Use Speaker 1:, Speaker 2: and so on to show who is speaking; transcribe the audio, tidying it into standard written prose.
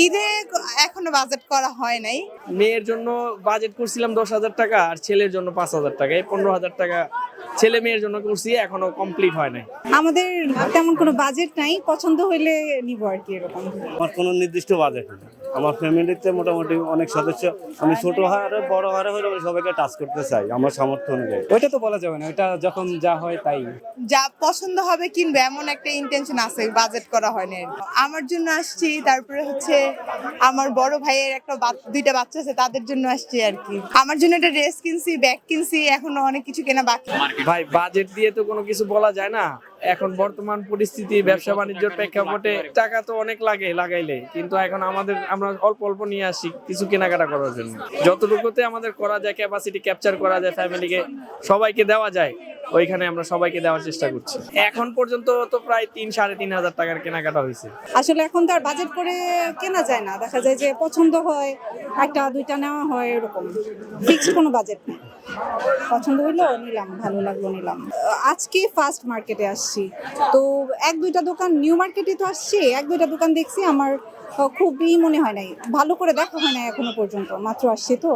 Speaker 1: ঈদে এখনো বাজেট করা হয় নাই।
Speaker 2: মেয়ের জন্য বাজেট করছিলাম 10,000 টাকা, আর ছেলের জন্য 5,000 টাকা, এই 15,000 টাকা ছেলে মেয়ের জন্য করছি, এখনো কমপ্লিট হয় নাই।
Speaker 1: আমাদের তেমন কোনো বাজেট নাই, পছন্দ হইলে নিব আর কি, এরকম।
Speaker 3: আমার কোনো নির্দিষ্ট বাজেট নেই। আমার ফ্যামিলিতে মোটামুটি অনেক সদস্য, আমি ছোট হারে বড় হারে হলে আমি সবাইকে টাচ করতে চাই আমার সামর্থ্য অনুযায়ী।
Speaker 4: ওইটা তো বলা যাবে না, ওইটা যখন যা হয় তাই।
Speaker 1: যা পছন্দ হবে কিনবে, এমন একটা ইন্টেনশন আছে, বাজেট করা হয় না। আমার জন্য আসছি, তারপরে হচ্ছে আমার বড় ভাইয়ের দুইটা বাচ্চা আছে, তাদের জন্য আসছি আর কি। আমার জন্য একটা ড্রেস কিনছি, ব্যাগ কিনছি, এখনো অনেক কিছু কেনা বাকি।
Speaker 2: ভাই বাজেট দিয়ে তো কোনো কিছু বলা যায় না। এখন বর্তমান পরিস্থিতি, ব্যবসা বাণিজ্যের প্রেক্ষাপটে টাকা তো অনেক লাগাইলে, কিন্তু এখন আমরা অল্প অল্প নিয়ে আসি কিছু কেনাকাটা করার জন্য। যতটুকুতে আমাদের করা যায়, ক্যাপাসিটি ক্যাপচার করা যায়, ফ্যামিলিকে সবাইকে দেওয়া যায়, ওইখানে আমরা সবাইকে দেওয়ার চেষ্টা করছি। এখন পর্যন্ত তো প্রায় 3-3.5 হাজার টাকার কেনাকাটা হয়েছে।
Speaker 1: আসলে এখন তো আর বাজেট করে কেনা যায় না, দেখা যায় যে পছন্দ হয় একটা দুইটা নেওয়া হয়, এরকম ফিক্সড কোনো বাজেট নেই। পছন্দ হইলো নিলাম, ভালো লাগলো নিলাম। আজকে ফার্স্ট মার্কেটে আসছি, তো এক দুইটা দোকান, নিউ মার্কেটে তো আসছি, এক দুইটা দোকান দেখছি, আমার খুবই মনে হয় নাই, ভালো করে দেখা হয় না এখনো পর্যন্ত, মাত্র আসছি তো।